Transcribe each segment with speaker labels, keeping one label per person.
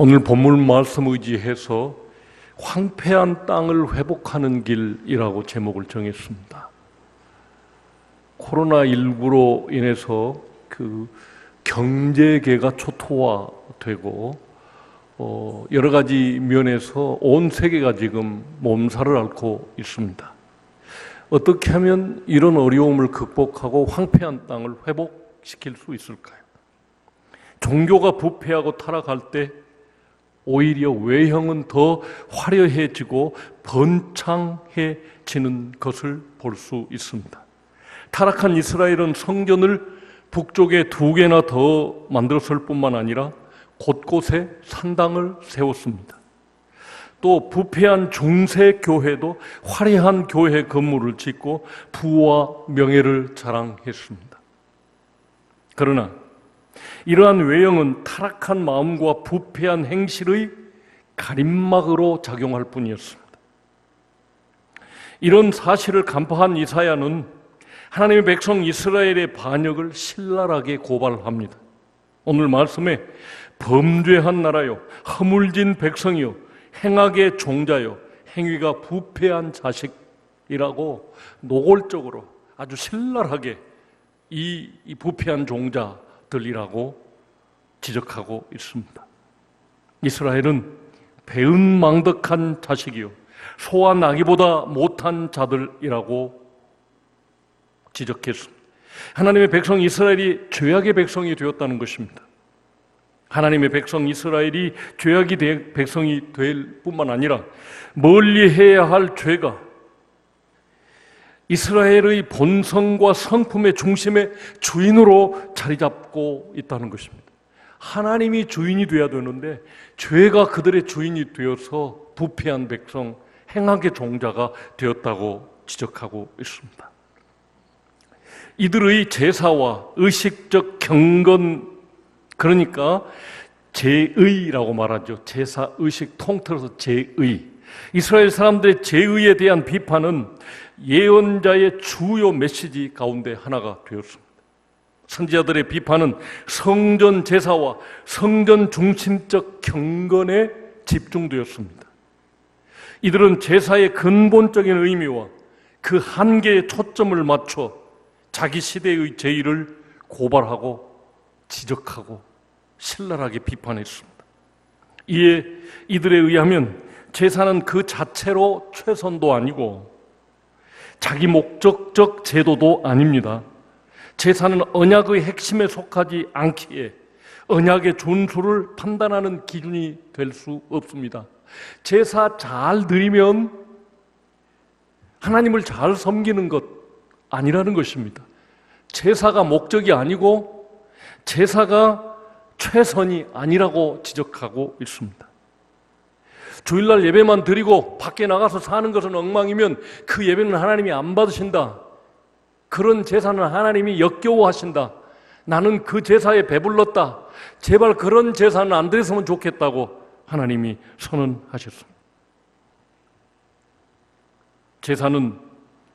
Speaker 1: 오늘 본문 말씀 의지해서 황폐한 땅을 회복하는 길이라고 제목을 정했습니다. 코로나19로 인해서 그 경제계가 초토화되고 여러 가지 면에서 온 세계가 지금 몸살을 앓고 있습니다. 어떻게 하면 이런 어려움을 극복하고 황폐한 땅을 회복시킬 수 있을까요? 종교가 부패하고 타락할 때 오히려 외형은 더 화려해지고 번창해지는 것을 볼 수 있습니다. 타락한 이스라엘은 성전을 북쪽에 2개나 더 만들었을 뿐만 아니라 곳곳에 산당을 세웠습니다. 또 부패한 중세 교회도 화려한 교회 건물을 짓고 부와 명예를 자랑했습니다. 그러나 이러한 외형은 타락한 마음과 부패한 행실의 가림막으로 작용할 뿐이었습니다. 이런 사실을 간파한 이사야는 하나님의 백성 이스라엘의 반역을 신랄하게 고발합니다. 오늘 말씀에 범죄한 나라요, 허물진 백성이요, 행악의 종자요, 행위가 부패한 자식이라고 노골적으로 아주 신랄하게 이 부패한 종자들이라고 지적하고 있습니다. 이스라엘은 배은망덕한 자식이요, 소와 나귀보다 못한 자들이라고 지적했습니다. 하나님의 백성 이스라엘이 죄악의 백성이 되었다는 것입니다. 하나님의 백성 이스라엘이 죄악의 백성이 될 뿐만 아니라 멀리해야 할 죄가 이스라엘의 본성과 성품의 중심의 주인으로 자리 잡고 있다는 것입니다. 하나님이 주인이 되어야 되는데 죄가 그들의 주인이 되어서 부패한 백성, 행악의 종자가 되었다고 지적하고 있습니다. 이들의 제사와 의식적 경건, 그러니까 제의라고 말하죠. 제사, 의식 통틀어서 제의. 이스라엘 사람들의 제의에 대한 비판은 예언자의 주요 메시지 가운데 하나가 되었습니다. 선지자들의 비판은 성전 제사와 성전 중심적 경건에 집중되었습니다. 이들은 제사의 근본적인 의미와 그 한계에 초점을 맞춰 자기 시대의 제의를 고발하고 지적하고 신랄하게 비판했습니다. 이에 이들에 의하면 제사는 그 자체로 최선도 아니고 자기 목적적 제도도 아닙니다. 제사는 언약의 핵심에 속하지 않기에 언약의 준수를 판단하는 기준이 될 수 없습니다. 제사 잘 드리면 하나님을 잘 섬기는 것 아니라는 것입니다. 제사가 목적이 아니고 제사가 최선이 아니라고 지적하고 있습니다. 주일날 예배만 드리고 밖에 나가서 사는 것은 엉망이면 그 예배는 하나님이 안 받으신다. 그런 제사는 하나님이 역겨워하신다. 나는 그 제사에 배불렀다. 제발 그런 제사는 안 드렸으면 좋겠다고 하나님이 선언하셨습니다. 제사는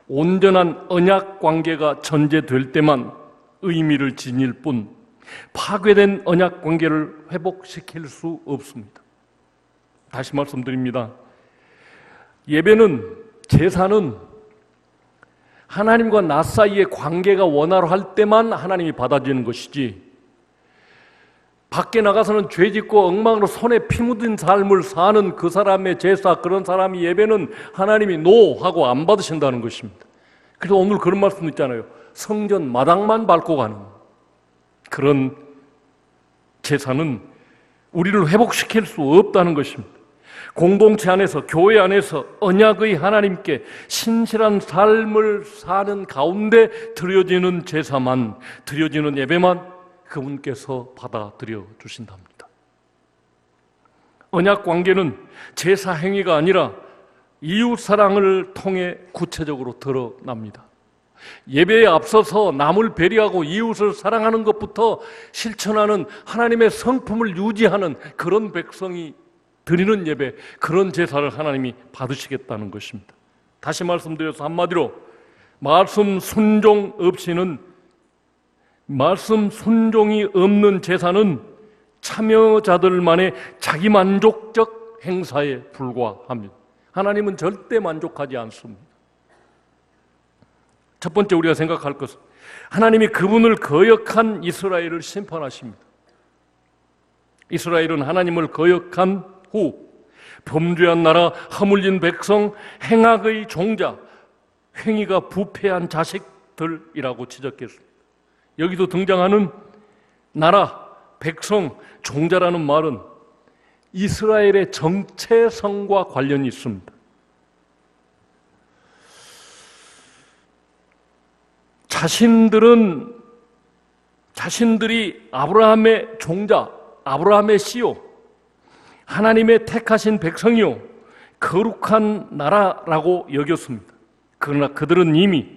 Speaker 1: 온전한 언약 관계가 전제될 때만 의미를 지닐 뿐 파괴된 언약 관계를 회복시킬 수 없습니다. 다시 말씀드립니다. 예배는, 제사는 하나님과 나 사이의 관계가 원활할 때만 하나님이 받아주는 것이지, 밖에 나가서는 죄 짓고 엉망으로 손에 피 묻은 삶을 사는 그 사람의 제사, 그런 사람이 예배는 하나님이 노 하고 안 받으신다는 것입니다. 그래서 오늘 그런 말씀 있잖아요. 성전 마당만 밟고 가는 그런 제사는 우리를 회복시킬 수 없다는 것입니다. 공동체 안에서, 교회 안에서 언약의 하나님께 신실한 삶을 사는 가운데 드려지는 제사만, 드려지는 예배만 그분께서 받아들여 주신답니다. 언약 관계는 제사 행위가 아니라 이웃 사랑을 통해 구체적으로 드러납니다. 예배에 앞서서 남을 배려하고 이웃을 사랑하는 것부터 실천하는 하나님의 성품을 유지하는 그런 백성이 드리는 예배, 그런 제사를 하나님이 받으시겠다는 것입니다. 다시 말씀드려서 한마디로 말씀 순종이 없는 제사는 참여자들만의 자기만족적 행사에 불과합니다. 하나님은 절대 만족하지 않습니다. 첫 번째 우리가 생각할 것은 하나님이 그분을 거역한 이스라엘을 심판하십니다. 이스라엘은 하나님을 거역한 후 범죄한 나라, 허물진 백성, 행악의 종자, 행위가 부패한 자식들이라고 지적했습니다. 여기서 등장하는 나라, 백성, 종자라는 말은 이스라엘의 정체성과 관련이 있습니다. 자신들이 아브라함의 종자, 아브라함의 씨요, 하나님의 택하신 백성이요, 거룩한 나라라고 여겼습니다. 그러나 그들은 이미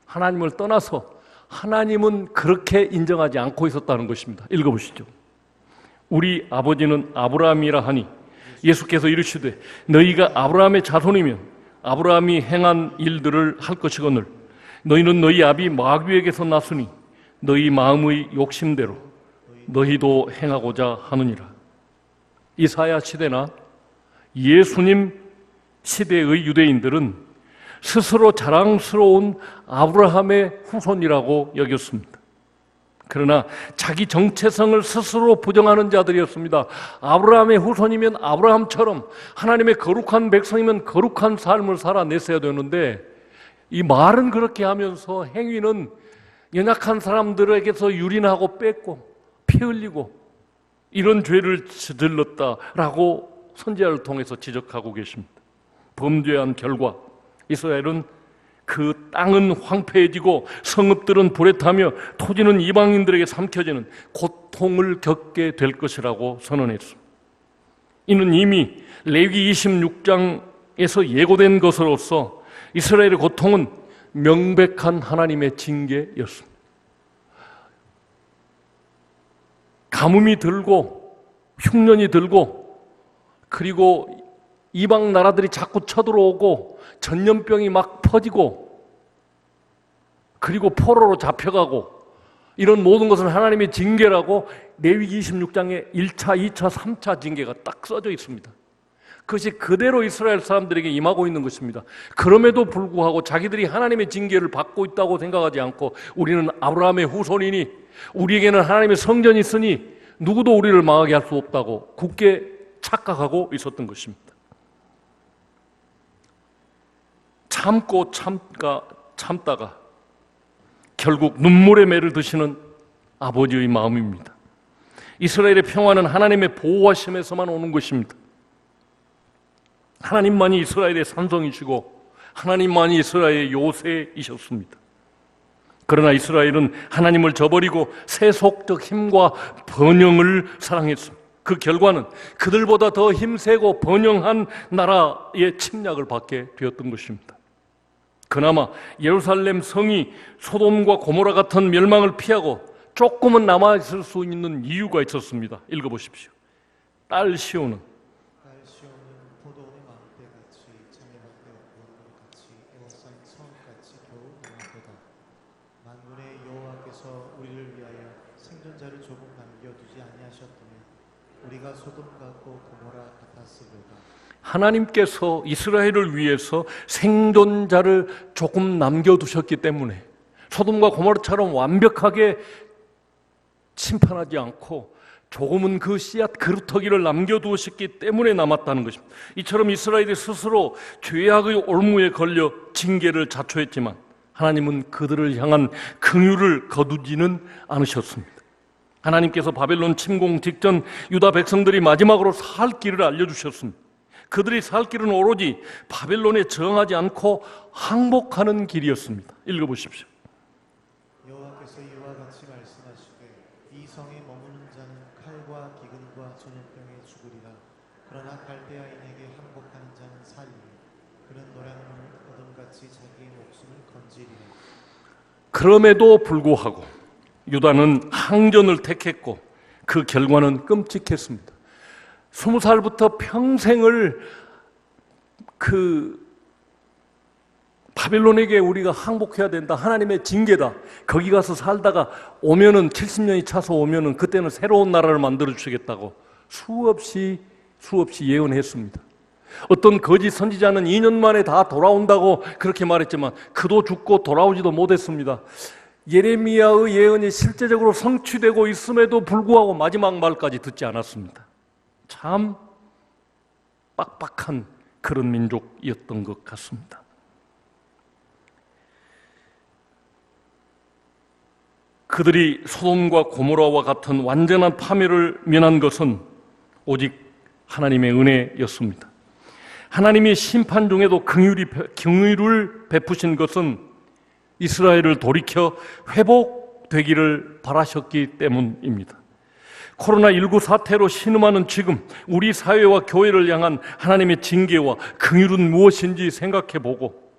Speaker 1: 하나님을 떠나서 하나님은 그렇게 인정하지 않고 있었다는 것입니다. 읽어보시죠. 우리 아버지는 아브라함이라 하니 예수께서 이르시되 너희가 아브라함의 자손이면 아브라함이 행한 일들을 할 것이거늘 너희는 너희 아비 마귀에게서 났으니 너희 마음의 욕심대로 너희도 행하고자 하느니라. 이사야 시대나 예수님 시대의 유대인들은 스스로 자랑스러운 아브라함의 후손이라고 여겼습니다. 그러나 자기 정체성을 스스로 부정하는 자들이었습니다. 아브라함의 후손이면 아브라함처럼 하나님의 거룩한 백성이면 거룩한 삶을 살아냈어야 되는데 이 말은 그렇게 하면서 행위는 연약한 사람들에게서 유린하고 뺏고 피 흘리고 이런 죄를 저질렀다라고 선지자를 통해서 지적하고 계십니다. 범죄한 결과 이스라엘은 그 땅은 황폐해지고 성읍들은 불에 타며 토지는 이방인들에게 삼켜지는 고통을 겪게 될 것이라고 선언했습니다. 이는 이미 레위기 26장에서 예고된 것으로서 이스라엘의 고통은 명백한 하나님의 징계였습니다. 가뭄이 들고 흉년이 들고 그리고 이방 나라들이 자꾸 쳐들어오고 전염병이 막 퍼지고 그리고 포로로 잡혀가고 이런 모든 것은 하나님의 징계라고 레위기 26장에 1차, 2차, 3차 징계가 딱 써져 있습니다. 그것이 그대로 이스라엘 사람들에게 임하고 있는 것입니다. 그럼에도 불구하고 자기들이 하나님의 징계를 받고 있다고 생각하지 않고 우리는 아브라함의 후손이니 우리에게는 하나님의 성전이 있으니 누구도 우리를 망하게 할 수 없다고 굳게 착각하고 있었던 것입니다. 참다가 결국 눈물의 매를 드시는 아버지의 마음입니다. 이스라엘의 평화는 하나님의 보호하심에서만 오는 것입니다. 하나님만이 이스라엘의 산성이시고 하나님만이 이스라엘의 요새이셨습니다. 그러나 이스라엘은 하나님을 저버리고 세속적 힘과 번영을 사랑했습니다. 그 결과는 그들보다 더 힘세고 번영한 나라의 침략을 받게 되었던 것입니다. 그나마 예루살렘 성이 소돔과 고모라 같은 멸망을 피하고 조금은 남아있을 수 있는 이유가 있었습니다. 읽어보십시오. 딸 시온은
Speaker 2: 포도원의 마음대같이 장애밭의 원같이 에워싼 성같이 겨우 나왔도다. 만군의 여호와께서 우리를 위하여 생존자를 조금 남겨두지 아니하셨다면 우리가 소돔 같고 고모라 같았으리로다.
Speaker 1: 하나님께서 이스라엘을 위해서 생존자를 조금 남겨두셨기 때문에 소돔과 고모라처럼 완벽하게 심판하지 않고 조금은 그 씨앗 그루터기를 남겨두셨기 때문에 남았다는 것입니다. 이처럼 이스라엘이 스스로 죄악의 올무에 걸려 징계를 자초했지만 하나님은 그들을 향한 긍휼을 거두지는 않으셨습니다. 하나님께서 바벨론 침공 직전 유다 백성들이 마지막으로 살 길을 알려주셨습니다. 그들이 살 길은 오로지 바벨론에 저항하지 않고 항복하는 길이었습니다. 읽어보십시오.
Speaker 2: 여호와께서 이와 같이 말씀하시되 이 성에 머무는 자는 칼과 기근과 전염병에 죽으리라. 그러나 갈대아인에게 항복하는 자는 살리니 그는 노량물 어둠같이 자기의 목숨을 건지리라.
Speaker 1: 그럼에도 불구하고 유다는 항전을 택했고 그 결과는 끔찍했습니다. 20살부터 평생을 바벨론에게 우리가 항복해야 된다. 하나님의 징계다. 거기 가서 살다가 오면은 70년이 차서 오면은 그때는 새로운 나라를 만들어 주시겠다고 수없이 예언했습니다. 어떤 거짓 선지자는 2년 만에 다 돌아온다고 그렇게 말했지만 그도 죽고 돌아오지도 못했습니다. 예레미야의 예언이 실제적으로 성취되고 있음에도 불구하고 마지막 말까지 듣지 않았습니다. 참 빡빡한 그런 민족이었던 것 같습니다. 그들이 소돔과 고모라와 같은 완전한 파멸을 면한 것은 오직 하나님의 은혜였습니다. 하나님이 심판 중에도 긍휼을 베푸신 것은 이스라엘을 돌이켜 회복되기를 바라셨기 때문입니다. 코로나19 사태로 신음하는 지금 우리 사회와 교회를 향한 하나님의 징계와 긍휼은 무엇인지 생각해보고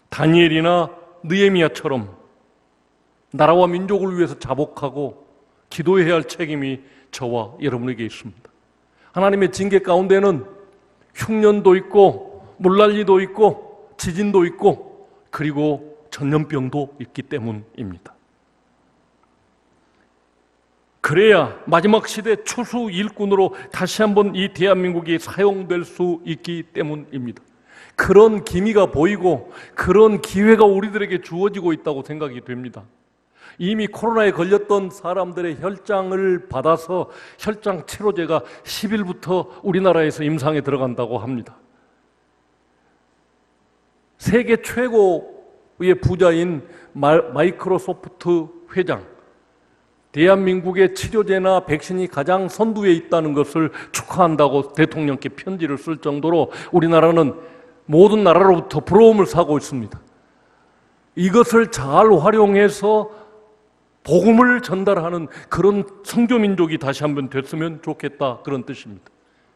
Speaker 1: 다니엘이나 느헤미야처럼 나라와 민족을 위해서 자복하고 기도해야 할 책임이 저와 여러분에게 있습니다. 하나님의 징계 가운데는 흉년도 있고 물난리도 있고 지진도 있고 그리고 전염병도 있기 때문입니다. 그래야 마지막 시대 추수 일꾼으로 다시 한번 이 대한민국이 사용될 수 있기 때문입니다. 그런 기미가 보이고 그런 기회가 우리들에게 주어지고 있다고 생각이 됩니다. 이미 코로나에 걸렸던 사람들의 혈장을 받아서 혈장 치료제가 10일부터 우리나라에서 임상에 들어간다고 합니다. 세계 최고의 부자인 마이크로소프트 회장, 대한민국의 치료제나 백신이 가장 선두에 있다는 것을 축하한다고 대통령께 편지를 쓸 정도로 우리나라는 모든 나라로부터 부러움을 사고 있습니다. 이것을 잘 활용해서 복음을 전달하는 그런 선교민족이 다시 한번 됐으면 좋겠다, 그런 뜻입니다.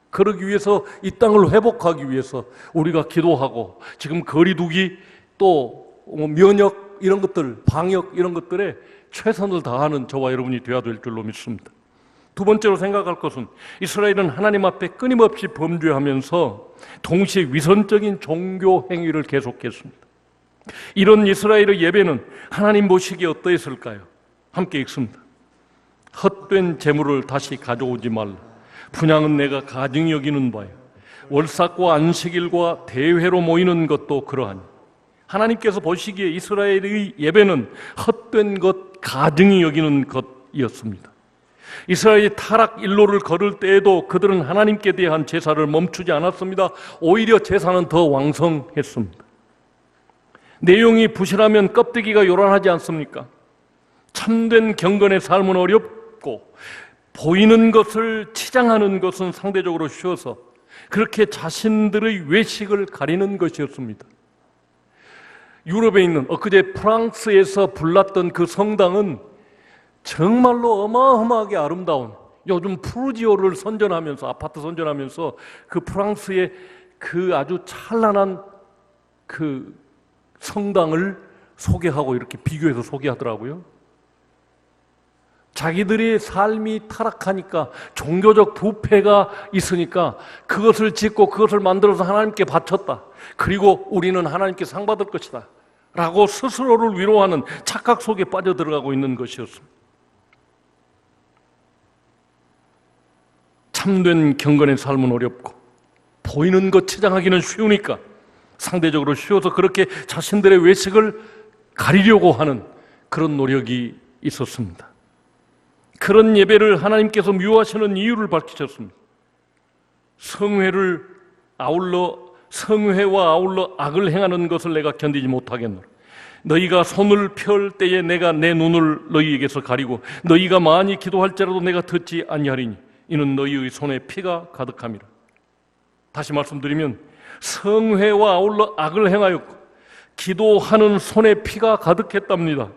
Speaker 1: 그러기 위해서 이 땅을 회복하기 위해서 우리가 기도하고 지금 거리두기 또 면역 이런 것들, 방역 이런 것들에 최선을 다하는 저와 여러분이 되어야 될 줄로 믿습니다. 두 번째로 생각할 것은 이스라엘은 하나님 앞에 끊임없이 범죄하면서 동시에 위선적인 종교 행위를 계속했습니다. 이런 이스라엘의 예배는 하나님 보시기에 어떠했을까요? 함께 읽습니다. 헛된 재물을 다시 가져오지 말라. 분향은 내가 가증히 여기는 바요. 월삭과 안식일과 대회로 모이는 것도 그러하니. 하나님께서 보시기에 이스라엘의 예배는 헛된 것, 가증히 여기는 것이었습니다. 이스라엘이 타락 일로를 걸을 때에도 그들은 하나님께 대한 제사를 멈추지 않았습니다. 오히려 제사는 더 왕성했습니다. 내용이 부실하면 껍데기가 요란하지 않습니까? 참된 경건의 삶은 어렵고 보이는 것을 치장하는 것은 상대적으로 쉬워서 그렇게 자신들의 외식을 가리는 것이었습니다. 유럽에 있는 엊그제 프랑스에서 불났던 그 성당은 정말로 어마어마하게 아름다운, 요즘 푸르지오를 선전하면서 아파트 선전하면서 그 프랑스의 그 아주 찬란한 그 성당을 소개하고 이렇게 비교해서 소개하더라고요. 자기들의 삶이 타락하니까 종교적 부패가 있으니까 그것을 짓고 그것을 만들어서 하나님께 바쳤다. 그리고 우리는 하나님께 상 받을 것이다 라고 스스로를 위로하는 착각 속에 빠져들어가고 있는 것이었습니다. 참된 경건의 삶은 어렵고 보이는 것 치장하기는 쉬우니까 상대적으로 쉬워서 그렇게 자신들의 외식을 가리려고 하는 그런 노력이 있었습니다. 그런 예배를 하나님께서 미워하시는 이유를 밝히셨습니다. 성회와 아울러 악을 행하는 것을 내가 견디지 못하겠노라. 너희가 손을 펼 때에 내가 내 눈을 너희에게서 가리고 너희가 많이 기도할지라도 내가 듣지 아니하리니 이는 너희의 손에 피가 가득함이라. 다시 말씀드리면 성회와 아울러 악을 행하였고 기도하는 손에 피가 가득했답니다.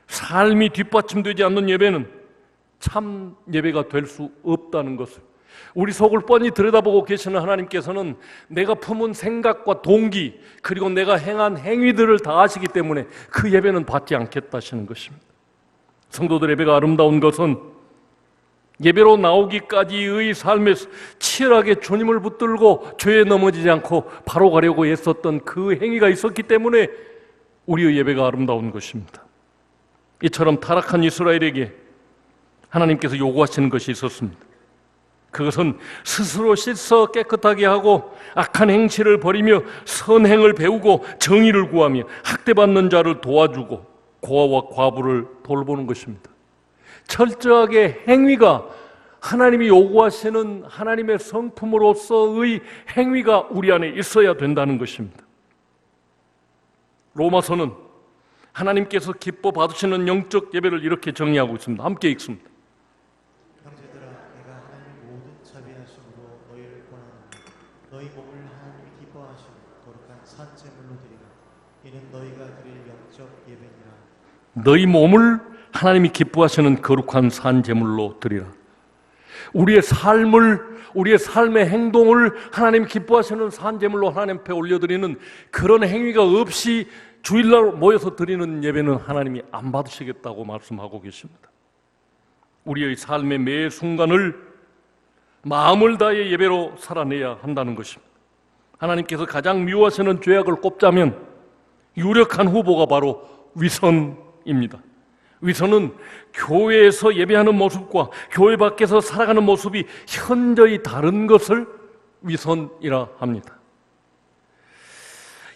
Speaker 1: 삶이 뒷받침되지 않는 예배는 참 예배가 될 수 없다는 것을 우리 속을 뻔히 들여다보고 계시는 하나님께서는 내가 품은 생각과 동기 그리고 내가 행한 행위들을 다 아시기 때문에 그 예배는 받지 않겠다 하시는 것입니다. 성도들 예배가 아름다운 것은 예배로 나오기까지의 삶에 치열하게 주님을 붙들고 죄에 넘어지지 않고 바로 가려고 애썼던 그 행위가 있었기 때문에 우리의 예배가 아름다운 것입니다. 이처럼 타락한 이스라엘에게 하나님께서 요구하시는 것이 있었습니다. 그것은 스스로 씻어 깨끗하게 하고 악한 행실을 버리며 선행을 배우고 정의를 구하며 학대받는 자를 도와주고 고아와 과부를 돌보는 것입니다. 철저하게 행위가 하나님이 요구하시는 하나님의 성품으로서의 행위가 우리 안에 있어야 된다는 것입니다. 로마서는 하나님께서 기뻐 받으시는 영적 예배를 이렇게 정의하고 있습니다. 함께 읽습니다.
Speaker 2: 형제들아, 내가 하나님의 모든 자비하심으로 너희를 권하노니 너희 몸을 하나님이 기뻐하시는 거룩한 산제물로 드리라. 이는 너희가 드릴 영적 예배니라.
Speaker 1: 너희 몸을 하나님이 기뻐하시는 거룩한 산제물로 드리라. 우리의 삶의 행동을 하나님 기뻐하시는 산제물로 하나님 앞에 올려드리는 그런 행위가 없이 주일날 모여서 드리는 예배는 하나님이 안 받으시겠다고 말씀하고 계십니다. 우리의 삶의 매 순간을 마음을 다해 예배로 살아내야 한다는 것입니다. 하나님께서 가장 미워하시는 죄악을 꼽자면 유력한 후보가 바로 위선입니다. 위선은 교회에서 예배하는 모습과 교회 밖에서 살아가는 모습이 현저히 다른 것을 위선이라 합니다.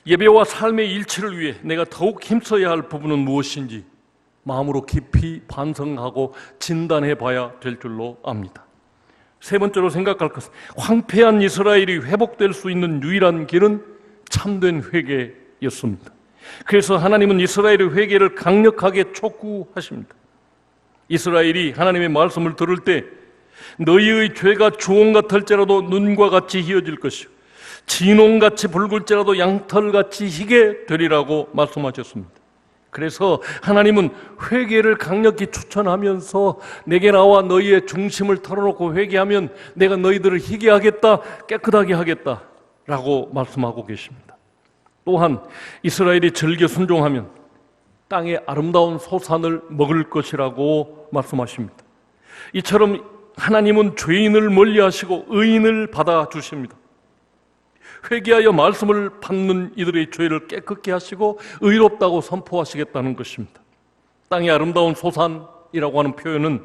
Speaker 1: 예배와 삶의 일치를 위해 내가 더욱 힘써야 할 부분은 무엇인지 마음으로 깊이 반성하고 진단해 봐야 될 줄로 압니다. 세 번째로 생각할 것은 황폐한 이스라엘이 회복될 수 있는 유일한 길은 참된 회개였습니다. 그래서 하나님은 이스라엘의 회개를 강력하게 촉구하십니다. 이스라엘이 하나님의 말씀을 들을 때 너희의 죄가 주홍 같을지라도 눈과 같이 희어질 것이요 진홍같이 붉을지라도 양털같이 희게 되리라고 말씀하셨습니다. 그래서 하나님은 회개를 강력히 추천하면서 내게 나와 너희의 중심을 털어놓고 회개하면 내가 너희들을 희게 하겠다, 깨끗하게 하겠다 라고 말씀하고 계십니다. 또한 이스라엘이 즐겨 순종하면 땅의 아름다운 소산을 먹을 것이라고 말씀하십니다. 이처럼 하나님은 죄인을 멀리하시고 의인을 받아주십니다. 회개하여 말씀을 받는 이들의 죄를 깨끗게 하시고 의롭다고 선포하시겠다는 것입니다. 땅의 아름다운 소산이라고 하는 표현은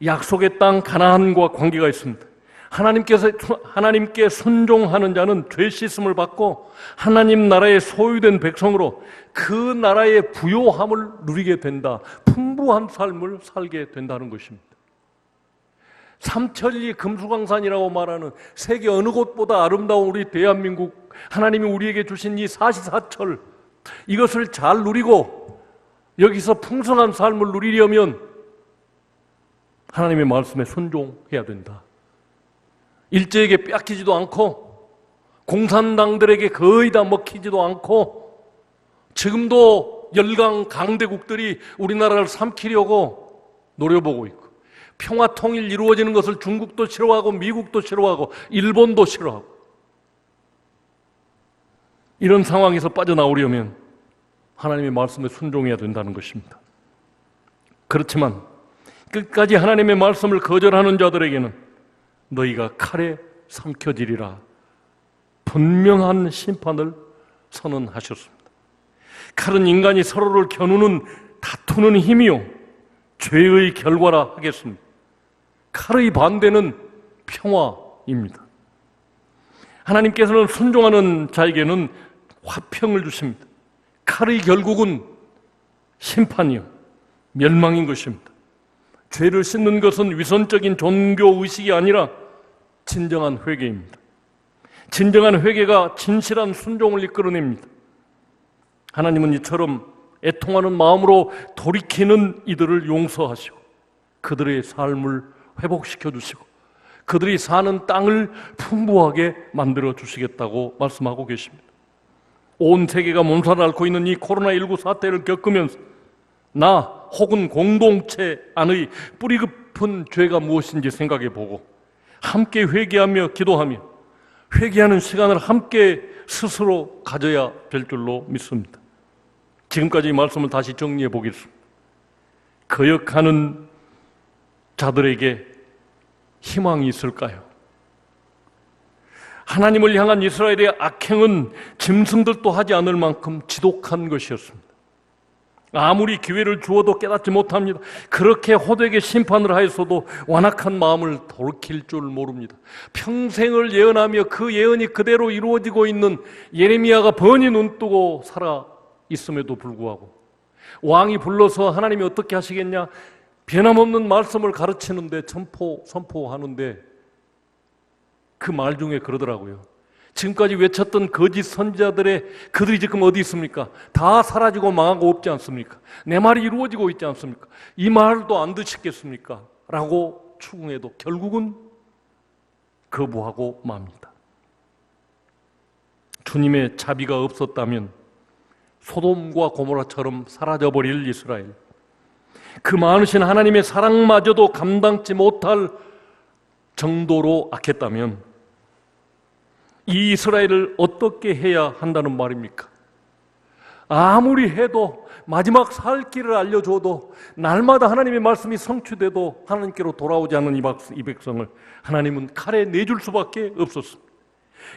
Speaker 1: 약속의 땅 가나안과 관계가 있습니다. 하나님께 순종하는 자는 죄 씻음을 받고 하나님 나라의 소유된 백성으로 그 나라의 부요함을 누리게 된다. 풍부한 삶을 살게 된다는 것입니다. 삼천리 금수강산이라고 말하는 세계 어느 곳보다 아름다운 우리 대한민국, 하나님이 우리에게 주신 이 사시사철, 이것을 잘 누리고 여기서 풍성한 삶을 누리려면 하나님의 말씀에 순종해야 된다. 일제에게 뺏기지도 않고 공산당들에게 거의 다 먹히지도 않고 지금도 열강 강대국들이 우리나라를 삼키려고 노려보고 있고 평화 통일 이루어지는 것을 중국도 싫어하고 미국도 싫어하고 일본도 싫어하고 이런 상황에서 빠져나오려면 하나님의 말씀에 순종해야 된다는 것입니다. 그렇지만 끝까지 하나님의 말씀을 거절하는 자들에게는 너희가 칼에 삼켜지리라 분명한 심판을 선언하셨습니다. 칼은 인간이 서로를 겨누는 다투는 힘이요 죄의 결과라 하겠습니다. 칼의 반대는 평화입니다. 하나님께서는 순종하는 자에게는 화평을 주십니다. 칼의 결국은 심판이요 멸망인 것입니다. 죄를 씻는 것은 위선적인 종교의식이 아니라 진정한 회개입니다. 진정한 회개가 진실한 순종을 이끌어냅니다. 하나님은 이처럼 애통하는 마음으로 돌이키는 이들을 용서하시고 그들의 삶을 회복시켜 주시고 그들이 사는 땅을 풍부하게 만들어 주시겠다고 말씀하고 계십니다. 온 세계가 몸살을 앓고 있는 이 코로나19 사태를 겪으면서 나 혹은 공동체 안의 뿌리 깊은 죄가 무엇인지 생각해 보고 함께 회개하며 기도하며 회개하는 시간을 함께 스스로 가져야 될 줄로 믿습니다. 지금까지 이 말씀을 다시 정리해 보겠습니다. 거역하는 자들에게 희망이 있을까요? 하나님을 향한 이스라엘의 악행은 짐승들도 하지 않을 만큼 지독한 것이었습니다. 아무리 기회를 주어도 깨닫지 못합니다. 그렇게 호되게 심판을 하였어도 완악한 마음을 돌이킬 줄 모릅니다. 평생을 예언하며 그 예언이 그대로 이루어지고 있는 예레미야가 번이 눈뜨고 살아 있음에도 불구하고 왕이 불러서 하나님이 어떻게 하시겠냐, 변함없는 말씀을 가르치는데 선포하는데 그 말 중에 그러더라고요. 지금까지 외쳤던 거짓 선지자들의 그들이 지금 어디 있습니까? 다 사라지고 망하고 없지 않습니까? 내 말이 이루어지고 있지 않습니까? 이 말도 안 듣시겠습니까? 라고 추궁해도 결국은 거부하고 맙니다. 주님의 자비가 없었다면 소돔과 고모라처럼 사라져버릴 이스라엘, 그 많으신 하나님의 사랑마저도 감당치 못할 정도로 악했다면 이 이스라엘을 어떻게 해야 한다는 말입니까? 아무리 해도, 마지막 살 길을 알려줘도, 날마다 하나님의 말씀이 성취돼도 하나님께로 돌아오지 않는 이 백성을 하나님은 칼에 내줄 수밖에 없었습니다.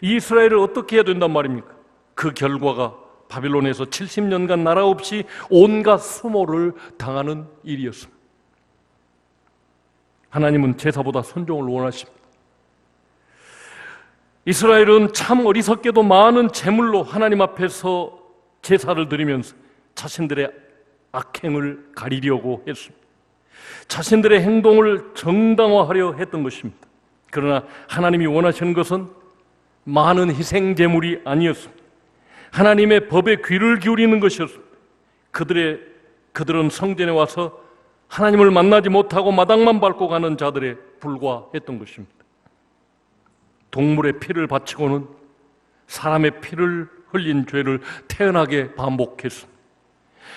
Speaker 1: 이 이스라엘을 어떻게 해야 된단 말입니까? 그 결과가 바빌론에서 70년간 나라 없이 온갖 수모를 당하는 일이었습니다. 하나님은 제사보다 순종을 원하십니다. 이스라엘은 참 어리석게도 많은 제물로 하나님 앞에서 제사를 드리면서 자신들의 악행을 가리려고 했습니다. 자신들의 행동을 정당화하려 했던 것입니다. 그러나 하나님이 원하시는 것은 많은 희생 제물이 아니었습니다. 하나님의 법에 귀를 기울이는 것이었습니다. 그들은 성전에 와서 하나님을 만나지 못하고 마당만 밟고 가는 자들에 불과했던 것입니다. 동물의 피를 바치고는 사람의 피를 흘린 죄를 태연하게 반복했습니다.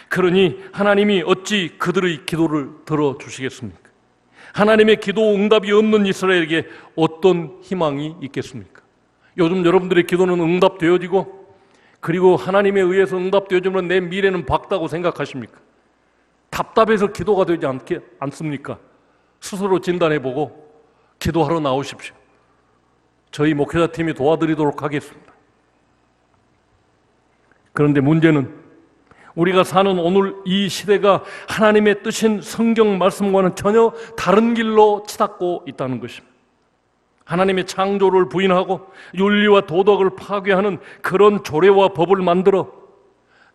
Speaker 1: 그러니 하나님이 어찌 그들의 기도를 들어주시겠습니까? 하나님의 기도 응답이 없는 이스라엘에게 어떤 희망이 있겠습니까? 요즘 여러분들의 기도는 응답되어지고, 그리고 하나님에 의해서 응답되어지면 내 미래는 밝다고 생각하십니까? 답답해서 기도가 되지 않습니까? 스스로 진단해보고 기도하러 나오십시오. 저희 목회자팀이 도와드리도록 하겠습니다. 그런데 문제는 우리가 사는 오늘 이 시대가 하나님의 뜻인 성경 말씀과는 전혀 다른 길로 치닫고 있다는 것입니다. 하나님의 창조를 부인하고 윤리와 도덕을 파괴하는 그런 조례와 법을 만들어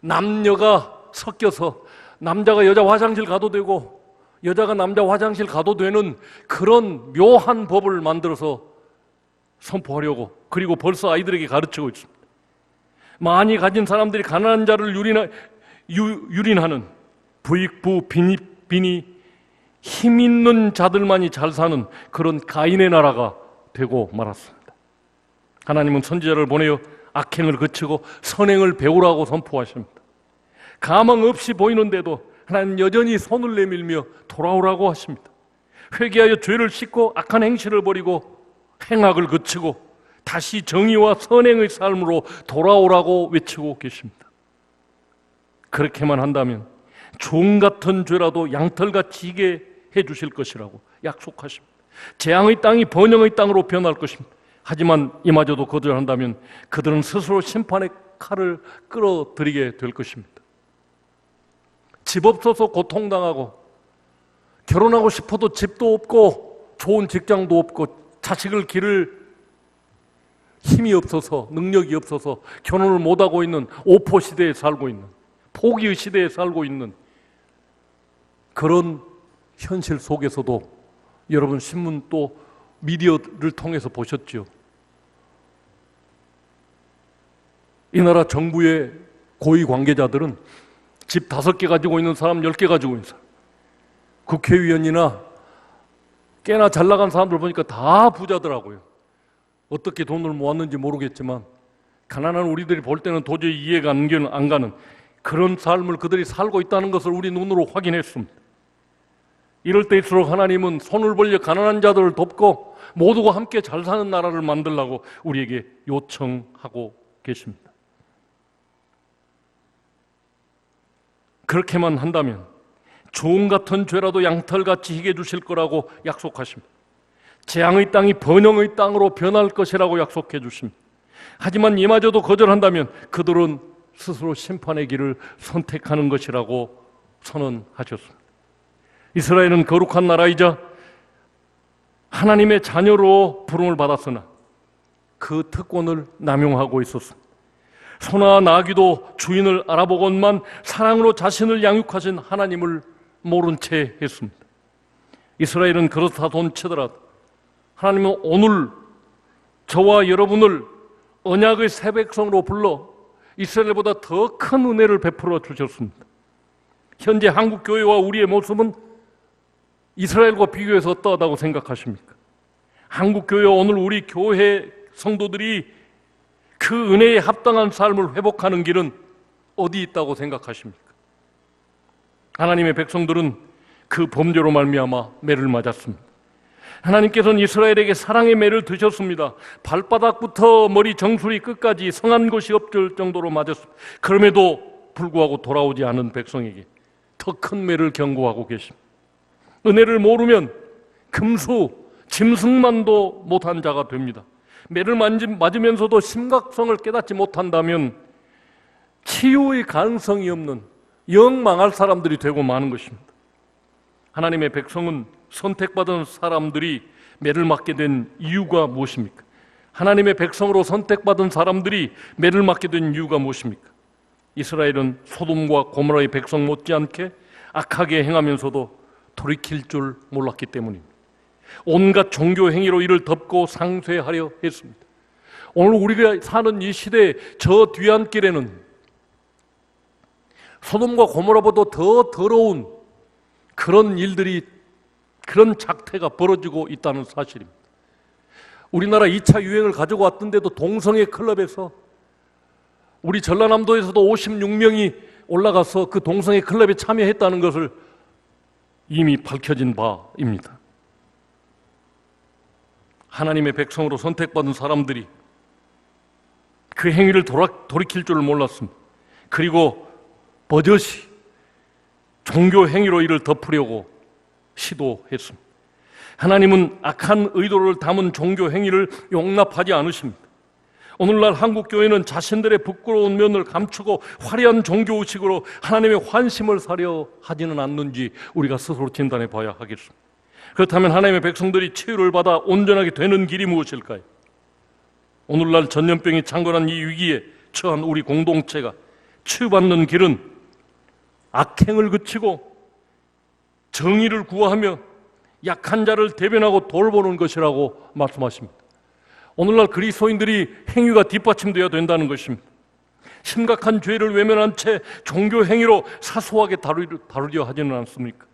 Speaker 1: 남녀가 섞여서 남자가 여자 화장실 가도 되고 여자가 남자 화장실 가도 되는 그런 묘한 법을 만들어서 선포하려고, 그리고 벌써 아이들에게 가르치고 있습니다. 많이 가진 사람들이 가난한 자를 유린하는 부익부 빈이 힘 있는 자들만이 잘 사는 그런 가인의 나라가 되고 말았습니다. 하나님은 선지자를 보내어 악행을 그치고 선행을 배우라고 선포하십니다. 가망 없이 보이는데도 하나님 여전히 손을 내밀며 돌아오라고 하십니다. 회개하여 죄를 씻고 악한 행실을 버리고 행악을 그치고 다시 정의와 선행의 삶으로 돌아오라고 외치고 계십니다. 그렇게만 한다면 종 같은 죄라도 양털같이 희게 해주실 것이라고 약속하십니다. 재앙의 땅이 번영의 땅으로 변할 것입니다. 하지만 이마저도 거절한다면 그들은 스스로 심판의 칼을 끌어들이게 될 것입니다. 집 없어서 고통당하고, 결혼하고 싶어도 집도 없고 좋은 직장도 없고 자식을 기를 힘이 없어서, 능력이 없어서 결혼을 못하고 있는 오포 시대에 살고 있는, 포기의 시대에 살고 있는 그런 현실 속에서도 여러분 신문 또 미디어를 통해서 보셨죠. 이 나라 정부의 고위 관계자들은 집 5개 가지고 있는 사람, 10개 가지고 있는 사람, 국회의원이나 꽤나 잘 나간 사람들 보니까 다 부자더라고요. 어떻게 돈을 모았는지 모르겠지만 가난한 우리들이 볼 때는 도저히 이해가 안 가는 그런 삶을 그들이 살고 있다는 것을 우리 눈으로 확인했습니다. 이럴 때일수록 하나님은 손을 벌려 가난한 자들을 돕고 모두가 함께 잘 사는 나라를 만들라고 우리에게 요청하고 계십니다. 그렇게만 한다면 종 같은 죄라도 양털같이 희게 주실 거라고 약속하십니다. 재앙의 땅이 번영의 땅으로 변할 것이라고 약속해 주십니다. 하지만 이마저도 거절한다면 그들은 스스로 심판의 길을 선택하는 것이라고 선언하셨습니다. 이스라엘은 거룩한 나라이자 하나님의 자녀로 부름을 받았으나 그 특권을 남용하고 있었습니다. 소나 나귀도 주인을 알아보건만 사랑으로 자신을 양육하신 하나님을 모른 채 했습니다. 이스라엘은 그렇다돈 치더라도 하나님은 오늘 저와 여러분을 언약의 새 백성으로 불러 이스라엘보다 더 큰 은혜를 베풀어 주셨습니다. 현재 한국 교회와 우리의 모습은 이스라엘과 비교해서 어떠하다고 생각하십니까? 한국 교회와 오늘 우리 교회 성도들이 그 은혜에 합당한 삶을 회복하는 길은 어디 있다고 생각하십니까? 하나님의 백성들은 그 범죄로 말미암아 매를 맞았습니다. 하나님께서는 이스라엘에게 사랑의 매를 드셨습니다. 발바닥부터 머리 정수리 끝까지 성한 곳이 없을 정도로 맞았습니다. 그럼에도 불구하고 돌아오지 않은 백성에게 더 큰 매를 경고하고 계십니다. 은혜를 모르면 금수, 짐승만도 못한 자가 됩니다. 매를 맞으면서도 심각성을 깨닫지 못한다면 치유의 가능성이 없는 영 망할 사람들이 되고 마는 것입니다. 하나님의 백성은 선택받은 사람들이 매를 맞게 된 이유가 무엇입니까? 하나님의 백성으로 선택받은 사람들이 매를 맞게 된 이유가 무엇입니까? 이스라엘은 소돔과 고모라의 백성 못지않게 악하게 행하면서도 돌이킬 줄 몰랐기 때문입니다. 온갖 종교 행위로 이를 덮고 상쇄하려 했습니다. 오늘 우리가 사는 이 시대의 저 뒤안길에는 소돔과 고모라보다 더 더러운 그런 일들이, 그런 작태가 벌어지고 있다는 사실입니다. 우리나라 2차 유행을 가지고 왔던데도 동성애 클럽에서 우리 전라남도에서도 56명이 올라가서 그 동성애 클럽에 참여했다는 것을 이미 밝혀진 바입니다. 하나님의 백성으로 선택받은 사람들이 그 행위를 돌이킬 줄 몰랐습니다. 그리고 버젓이 종교 행위로 이를 덮으려고 시도했습니다. 하나님은 악한 의도를 담은 종교 행위를 용납하지 않으십니다. 오늘날 한국 교회는 자신들의 부끄러운 면을 감추고 화려한 종교의식으로 하나님의 환심을 사려 하지는 않는지 우리가 스스로 진단해 봐야 하겠습니다. 그렇다면 하나님의 백성들이 치유를 받아 온전하게 되는 길이 무엇일까요? 오늘날 전염병이 창궐한 이 위기에 처한 우리 공동체가 치유받는 길은 악행을 그치고 정의를 구하며 약한 자를 대변하고 돌보는 것이라고 말씀하십니다. 오늘날 그리스도인들이 행위가 뒷받침되어야 된다는 것입니다. 심각한 죄를 외면한 채 종교 행위로 사소하게 다루려 하지는 않습니까?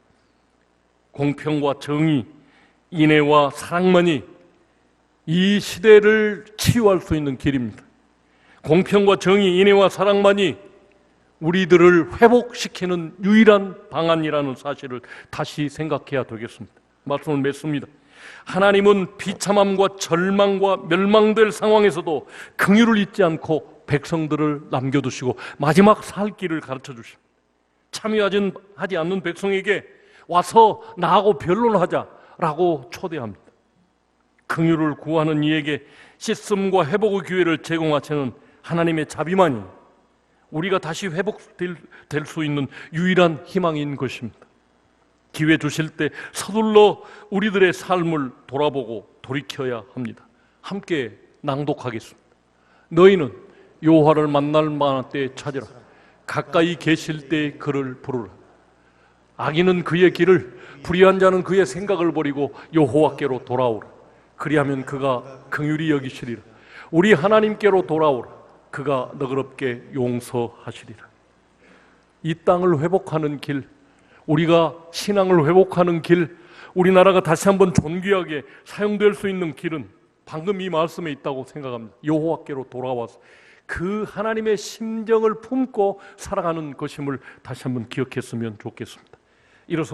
Speaker 1: 공평과 정의, 인애와 사랑만이 이 시대를 치유할 수 있는 길입니다. 공평과 정의, 인애와 사랑만이 우리들을 회복시키는 유일한 방안이라는 사실을 다시 생각해야 되겠습니다. 말씀을 맺습니다. 하나님은 비참함과 절망과 멸망될 상황에서도 긍휼을 잊지 않고 백성들을 남겨두시고 마지막 살 길을 가르쳐 주십니다. 참여하지 않는 백성에게 와서 나하고 변론하자라고 초대합니다. 긍휼을 구하는 이에게 씻음과 회복의 기회를 제공하시는 하나님의 자비만이 우리가 다시 회복될 수 있는 유일한 희망인 것입니다. 기회 주실 때 서둘러 우리들의 삶을 돌아보고 돌이켜야 합니다. 함께 낭독하겠습니다. 너희는 여호와를 만날 만한 때에 찾으라. 가까이 계실 때에 그를 부르라. 악인은 그의 길을, 불의한 자는 그의 생각을 버리고 여호와께로 돌아오라. 그리하면 그가 긍휼히 여기시리라. 우리 하나님께로 돌아오라. 그가 너그럽게 용서하시리라. 이 땅을 회복하는 길, 우리가 신앙을 회복하는 길, 우리나라가 다시 한번 존귀하게 사용될 수 있는 길은 방금 이 말씀에 있다고 생각합니다. 여호와께로 돌아와서 그 하나님의 심정을 품고 살아가는 것임을 다시 한번 기억했으면 좋겠습니다. 일어서